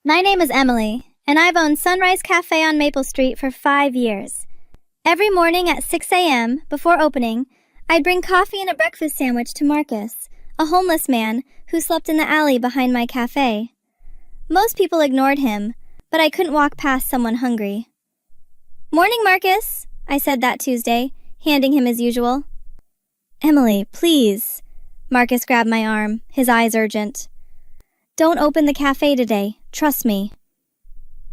My name is Emily, and I've owned Sunrise Café on Maple Street for 5 years. Every morning at 6 a.m., before opening, I'd bring coffee and a breakfast sandwich to Marcus, a homeless man who slept in the alley behind my cafe. Most people ignored him, but I couldn't walk past someone hungry. "Morning, Marcus," I said that Tuesday, handing him his usual. "Emily, please." Marcus grabbed my arm, his eyes urgent. "Don't open the cafe today. Trust me."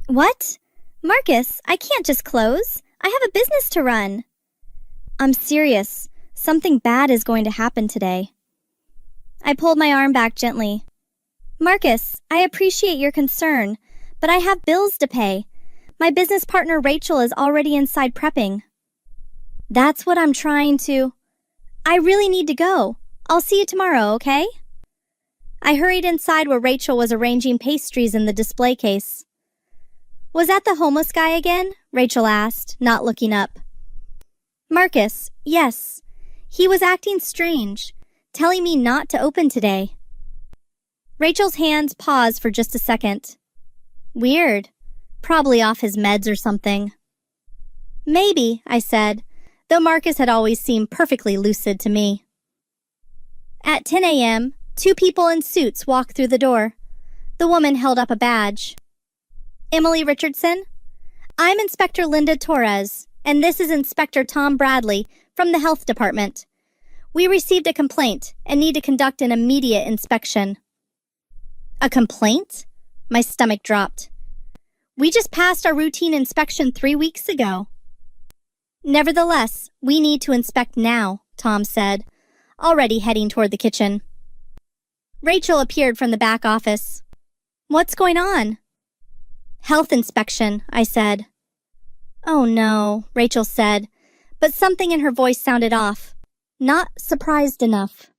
"What? Marcus, I can't just close. I have a business to run." "I'm serious. Something bad is going to happen today." I pulled my arm back gently. "Marcus, I appreciate your concern, but I have bills to pay. My business partner Rachel is already inside prepping." "That's what I'm trying to—" "I really need to go. I'll see you tomorrow, okay?" I hurried inside where Rachel was arranging pastries in the display case. "Was that the homeless guy again?" Rachel asked, not looking up. "Marcus, yes. He was acting strange, telling me not to open today." Rachel's hands paused for just a second. "Weird. Probably off his meds or something." "Maybe," I said, though Marcus had always seemed perfectly lucid to me. At 10 a.m., 2 people in suits walked through the door. The woman held up a badge. "Emily Richardson? I'm Inspector Linda Torres, and this is Inspector Tom Bradley from the Health Department. We received a complaint and need to conduct an immediate inspection." "A complaint?" My stomach dropped. "We just passed our routine inspection 3 weeks ago." "Nevertheless, we need to inspect now," Tom said, already heading toward the kitchen. Rachel appeared from the back office. "What's going on?" "Health inspection," I said. "Oh no," Rachel said, but something in her voice sounded off. Not surprised enough.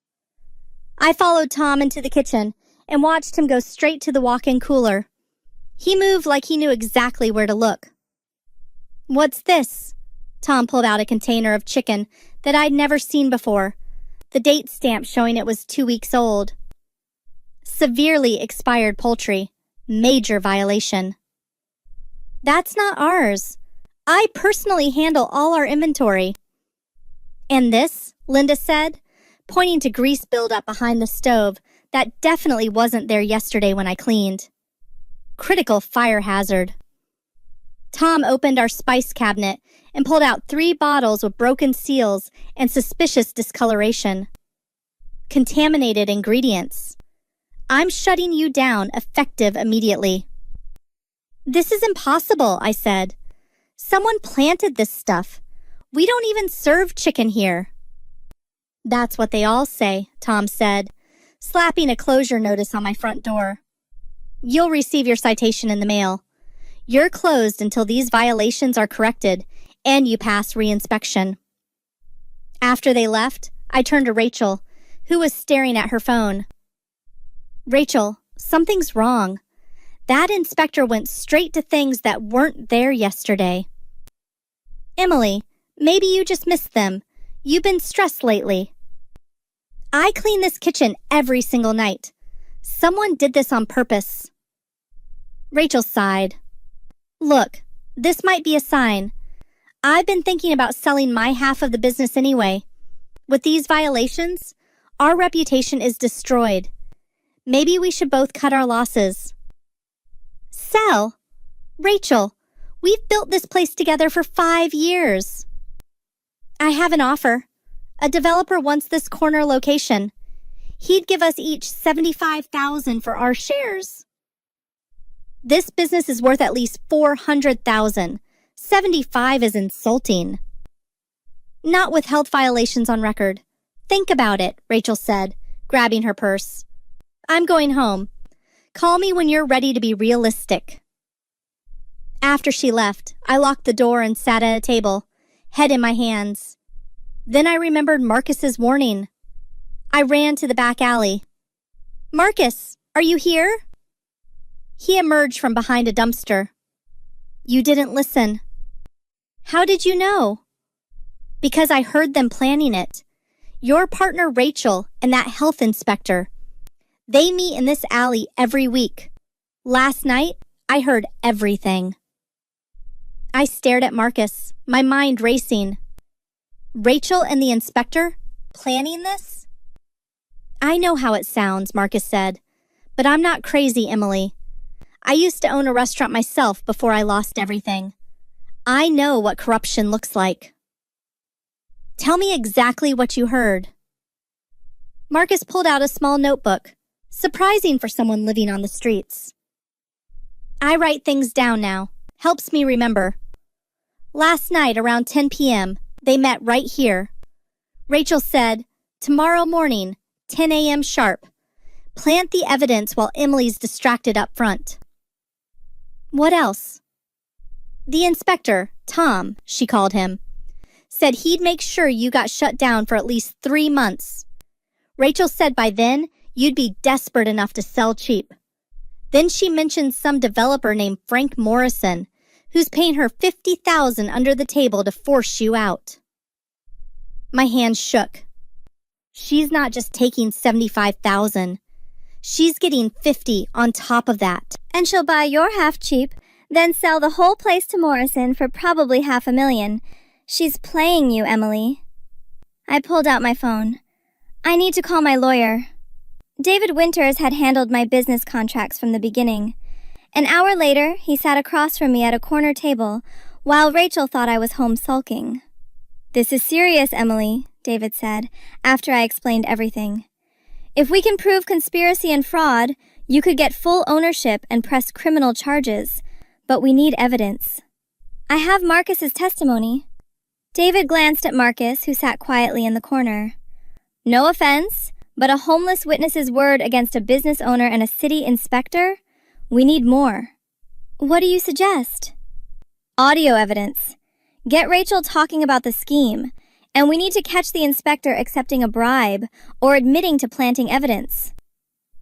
I followed Tom into the kitchen and watched him go straight to the walk-in cooler. He moved like he knew exactly where to look. "What's this?" Tom pulled out a container of chicken that I'd never seen before, the date stamp showing it was 2 weeks old. "Severely expired poultry. Major violation." "That's not ours. I personally handle all our inventory." "And this," Linda said, pointing to grease buildup behind the stove that definitely wasn't there yesterday when I cleaned. "Critical fire hazard." Tom opened our spice cabinet and pulled out 3 bottles with broken seals and suspicious discoloration. "Contaminated ingredients. I'm shutting you down, effective immediately." "This is impossible," I said. "Someone planted this stuff. We don't even serve chicken here." "That's what they all say," Tom said, slapping a closure notice on my front door. "You'll receive your citation in the mail. You're closed until these violations are corrected and you pass re-inspection." After they left, I turned to Rachel, who was staring at her phone. "Rachel, something's wrong. That inspector went straight to things that weren't there yesterday." "Emily, maybe you just missed them. You've been stressed lately." "I clean this kitchen every single night. Someone did this on purpose." Rachel sighed. "Look, this might be a sign. I've been thinking about selling my half of the business anyway. With these violations, our reputation is destroyed. Maybe we should both cut our losses." "Sell? Rachel, we've built this place together for 5 years." "I have an offer. A developer wants this corner location. He'd give us each $75,000 for our shares." "This business is worth at least $400,000. 75 is insulting." "Not with health violations on record. Think about it," Rachel said, grabbing her purse. "I'm going home. Call me when you're ready to be realistic." After she left, I locked the door and sat at a table, head in my hands. Then I remembered Marcus's warning. I ran to the back alley. "Marcus, are you here?" He emerged from behind a dumpster. "You didn't listen." "How did you know?" "Because I heard them planning it. Your partner Rachel and that health inspector. They meet in this alley every week. Last night, I heard everything. I stared at Marcus, my mind racing. Rachel and the inspector? Planning this? I know how it sounds, Marcus said. But I'm not crazy, Emily. I used to own a restaurant myself before I lost everything. I know what corruption looks like. Tell me exactly what you heard. Marcus pulled out a small notebook, surprising for someone living on the streets. I write things down now. Helps me remember. Last night around 10 p.m., they met right here. Rachel said, tomorrow morning, 10 a.m. sharp. Plant the evidence while Emily's distracted up front. What else? The inspector, Tom, she called him, said he'd make sure you got shut down for at least 3 months. Rachel said by then, you'd be desperate enough to sell cheap. Then she mentioned some developer named Frank Morrison, who's paying her $50,000 under the table to force you out. My hands shook. She's not just taking $75,000. She's getting $50,000 on top of that. And she'll buy your half cheap, then sell the whole place to Morrison for probably $500,000. She's playing you, Emily. I pulled out my phone. I need to call my lawyer. David Winters had handled my business contracts from the beginning. An hour later, he sat across from me at a corner table, while Rachel thought I was home sulking. This is serious, Emily, David said, after I explained everything. If we can prove conspiracy and fraud, you could get full ownership and press criminal charges, but we need evidence. I have Marcus's testimony. David glanced at Marcus, who sat quietly in the corner. No offense, but a homeless witness's word against a business owner and a city inspector? We need more. What do you suggest? Audio evidence. Get Rachel talking about the scheme, and we need to catch the inspector accepting a bribe or admitting to planting evidence.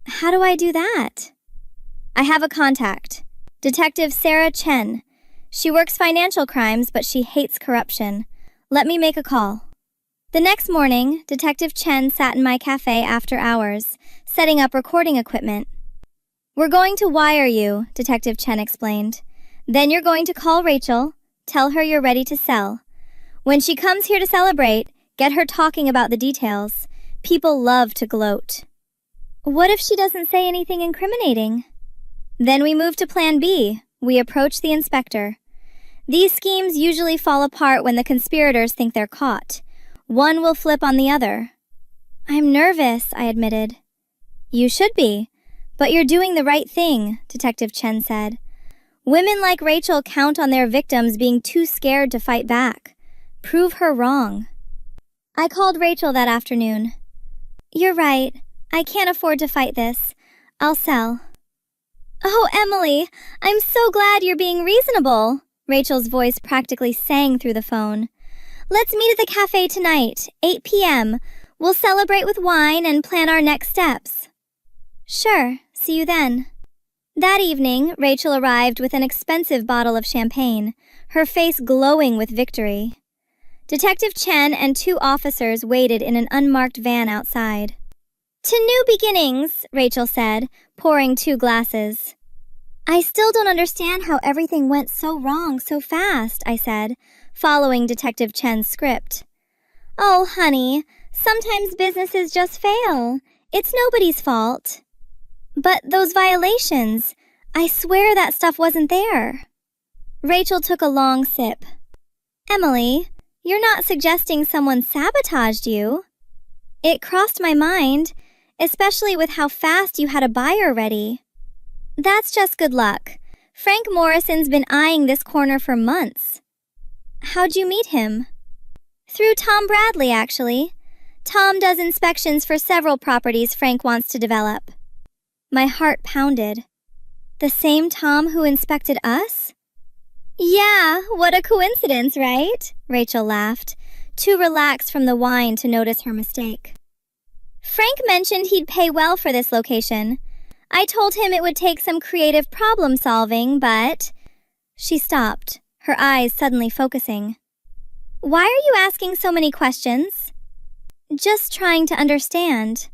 How do I do that? I have a contact. Detective Sarah Chen. She works financial crimes, but she hates corruption. Let me make a call. The next morning, Detective Chen sat in my cafe after hours, setting up recording equipment. We're going to wire you, Detective Chen explained. Then you're going to call Rachel, tell her you're ready to sell. When she comes here to celebrate, get her talking about the details. People love to gloat. What if she doesn't say anything incriminating? Then we move to Plan B. We approach the inspector. These schemes usually fall apart when the conspirators think they're caught. One will flip on the other. I'm nervous, I admitted. You should be, but you're doing the right thing, Detective Chen said. Women like Rachel count on their victims being too scared to fight back. Prove her wrong. I called Rachel that afternoon. You're right. I can't afford to fight this. I'll sell. Oh, Emily, I'm so glad you're being reasonable. Rachel's voice practically sang through the phone. Let's meet at the cafe tonight, 8 p.m. We'll celebrate with wine and plan our next steps. Sure. See you then. That evening, Rachel arrived with an expensive bottle of champagne, her face glowing with victory. Detective Chen and 2 officers waited in an unmarked van outside. To new beginnings, Rachel said, pouring 2 glasses. I still don't understand how everything went so wrong so fast, I said, following Detective Chen's script. Oh, honey, sometimes businesses just fail. It's nobody's fault. But those violations, I swear that stuff wasn't there. Rachel took a long sip. Emily, you're not suggesting someone sabotaged you? It crossed my mind, especially with how fast you had a buyer ready. That's just good luck. Frank Morrison's been eyeing this corner for months. How'd you meet him? Through Tom Bradley, actually. Tom does inspections for several properties Frank wants to develop. My heart pounded. The same Tom who inspected us? Yeah, what a coincidence, right? Rachel laughed, too relaxed from the wine to notice her mistake. Frank mentioned he'd pay well for this location. I told him it would take some creative problem solving, but... She stopped, her eyes suddenly focusing. Why are you asking so many questions? Just trying to understand.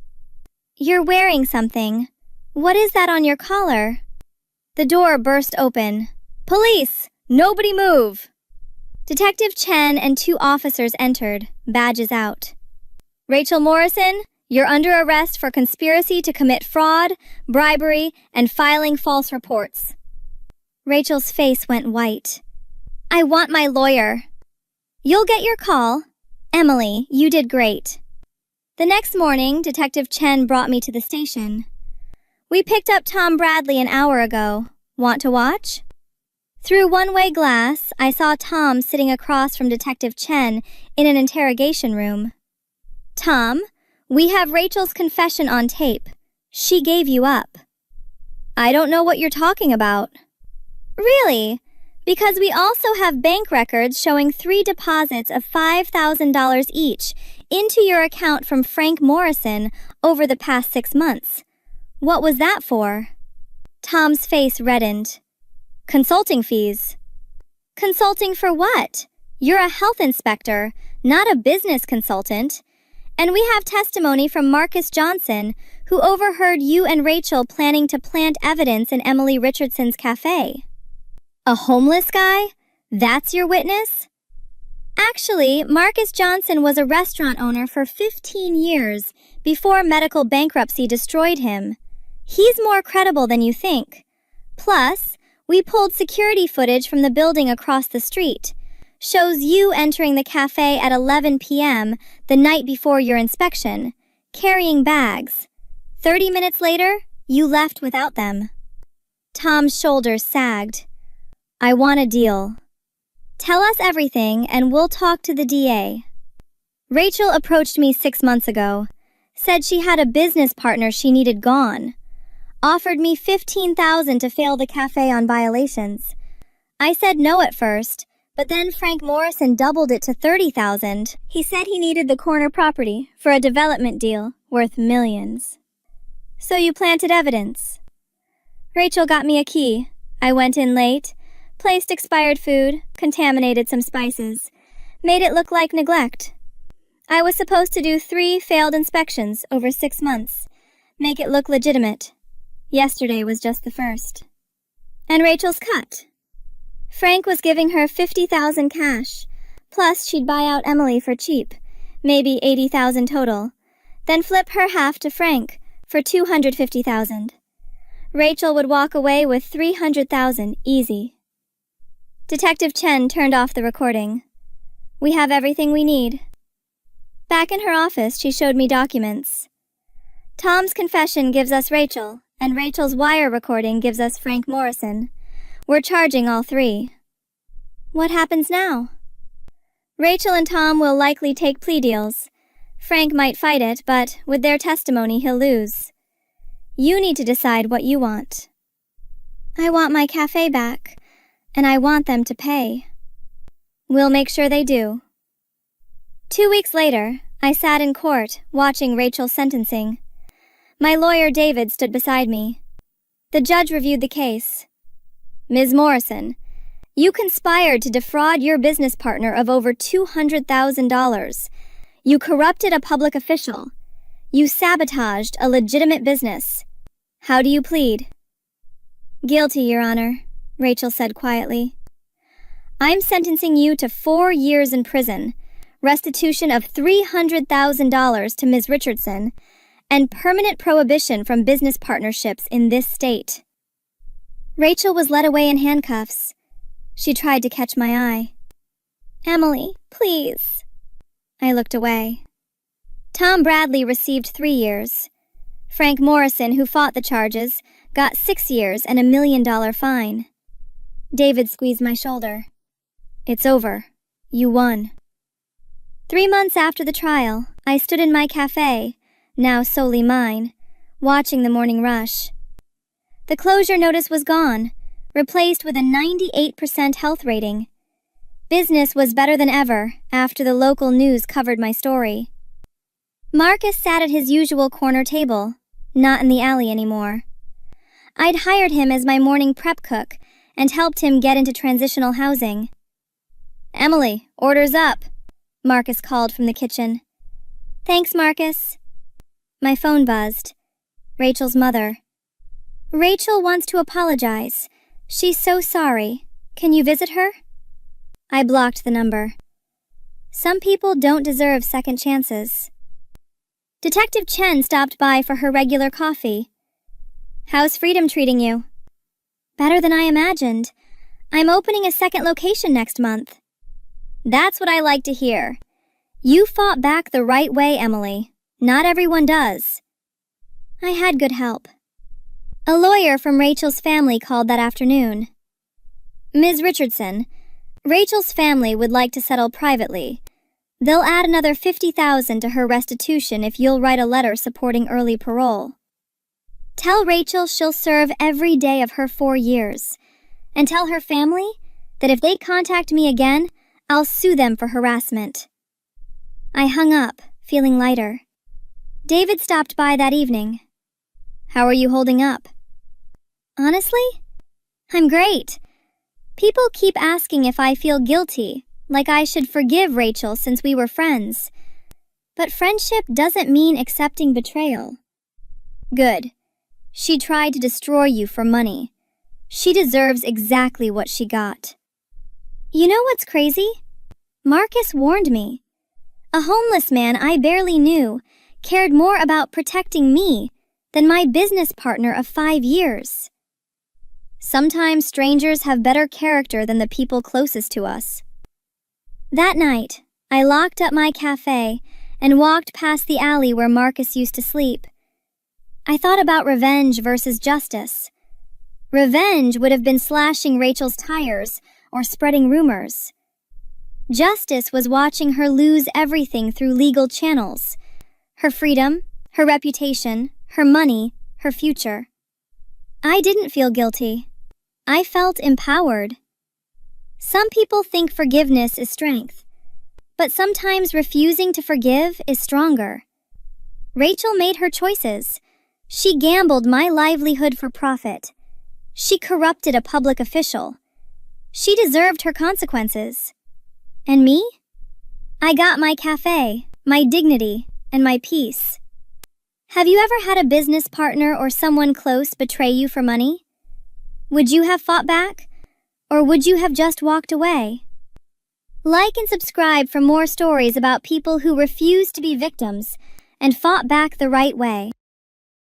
You're wearing something. What is that on your collar? The door burst open. "Police! Nobody move!" Detective Chen and 2 officers entered, badges out. "Rachel Morrison, you're under arrest for conspiracy to commit fraud, bribery, and filing false reports." Rachel's face went white. "I want my lawyer." "You'll get your call. Emily, you did great." The next morning, Detective Chen brought me to the station. "We picked up Tom Bradley an hour ago. Want to watch?" Through one-way glass, I saw Tom sitting across from Detective Chen in an interrogation room. "Tom, we have Rachel's confession on tape. She gave you up." "I don't know what you're talking about." "Really? Because we also have bank records showing 3 deposits of $5,000 each into your account from Frank Morrison over the past 6 months. What was that for?" Tom's face reddened. "Consulting fees." "Consulting for what? You're a health inspector, not a business consultant. And we have testimony from Marcus Johnson, who overheard you and Rachel planning to plant evidence in Emily Richardson's cafe." "A homeless guy? That's your witness?" "Actually, Marcus Johnson was a restaurant owner for 15 years before medical bankruptcy destroyed him. He's more credible than you think. Plus, we pulled security footage from the building across the street. Shows you entering the cafe at 11 p.m. the night before your inspection, carrying bags. 30 minutes later, you left without them." Tom's shoulders sagged. "I want a deal. Tell us everything and we'll talk to the DA. Rachel approached me 6 months ago, said she had a business partner she needed gone. Offered me $15,000 to fail the cafe on violations. I said no at first, but then Frank Morrison doubled it to $30,000. He said he needed the corner property for a development deal worth millions. So you planted evidence." "Rachel got me a key. I went in late, placed expired food, contaminated some spices, made it look like neglect. I was supposed to do 3 failed inspections over 6 months, make it look legitimate. Yesterday was just the first. And Rachel's cut. Frank was giving her $50,000 cash, plus she'd buy out Emily for cheap, maybe $80,000 total, then flip her half to Frank for $250,000. Rachel would walk away with $300,000 easy." Detective Chen turned off the recording. "We have everything we need." Back in her office, she showed me documents. "Tom's confession gives us Rachel, and Rachel's wire recording gives us Frank Morrison. We're charging all 3. What happens now?" "Rachel and Tom will likely take plea deals. Frank might fight it, but with their testimony he'll lose. You need to decide what you want." "I want my cafe back, and I want them to pay." "We'll make sure they do." 2 weeks later, I sat in court watching Rachel's sentencing. My lawyer David stood beside me. The judge reviewed the case. "Ms. Morrison, you conspired to defraud your business partner of over $200,000. You corrupted a public official. You sabotaged a legitimate business. How do you plead?" "Guilty, Your Honor," Rachel said quietly. "I'm sentencing you to 4 years in prison, restitution of $300,000 to Ms. Richardson, and permanent prohibition from business partnerships in this state." Rachel was led away in handcuffs. She tried to catch my eye. "Emily, please." I looked away. Tom Bradley received 3 years. Frank Morrison, who fought the charges, got 6 years and $1 million fine. David squeezed my shoulder. "It's over. You won." 3 months after the trial, I stood in my cafe, now solely mine, watching the morning rush. The closure notice was gone, replaced with a 98% health rating. Business was better than ever after the local news covered my story. Marcus sat at his usual corner table, not in the alley anymore. I'd hired him as my morning prep cook and helped him get into transitional housing. "Emily, order's up," Marcus called from the kitchen. "Thanks, Marcus." My phone buzzed. Rachel's mother. Rachel wants to apologize. She's so sorry. Can you visit her? I blocked the number. Some people don't deserve second chances. Detective Chen stopped by for her regular coffee. How's Freedom treating you? Better than I imagined. I'm opening a second location next month. That's what I like to hear. You fought back the right way, Emily. Not everyone does. I had good help. A lawyer from Rachel's family called that afternoon. Ms. Richardson, Rachel's family would like to settle privately. They'll add another $50,000 to her restitution if you'll write a letter supporting early parole. Tell Rachel she'll serve every day of her 4 years. And tell her family that if they contact me again, I'll sue them for harassment. I hung up, feeling lighter. David stopped by that evening. How are you holding up? Honestly, I'm great. People keep asking if I feel guilty, like I should forgive Rachel since we were friends. But friendship doesn't mean accepting betrayal. Good. She tried to destroy you for money. She deserves exactly what she got. You know what's crazy? Marcus warned me. A homeless man I barely knew cared more about protecting me than my business partner of 5 years. Sometimes strangers have better character than the people closest to us. That night, I locked up my cafe and walked past the alley where Marcus used to sleep. I thought about revenge versus justice. Revenge would have been slashing Rachel's tires or spreading rumors. Justice was watching her lose everything through legal channels. Her freedom, her reputation, her money, her future. I didn't feel guilty. I felt empowered. Some people think forgiveness is strength, but sometimes refusing to forgive is stronger. Rachel made her choices. She gambled my livelihood for profit. She corrupted a public official. She deserved her consequences. And me? I got my cafe, my dignity, and my peace. Have you ever had a business partner or someone close betray you for money? Would you have fought back? Or would you have just walked away? Like and subscribe for more stories about people who refused to be victims and fought back the right way.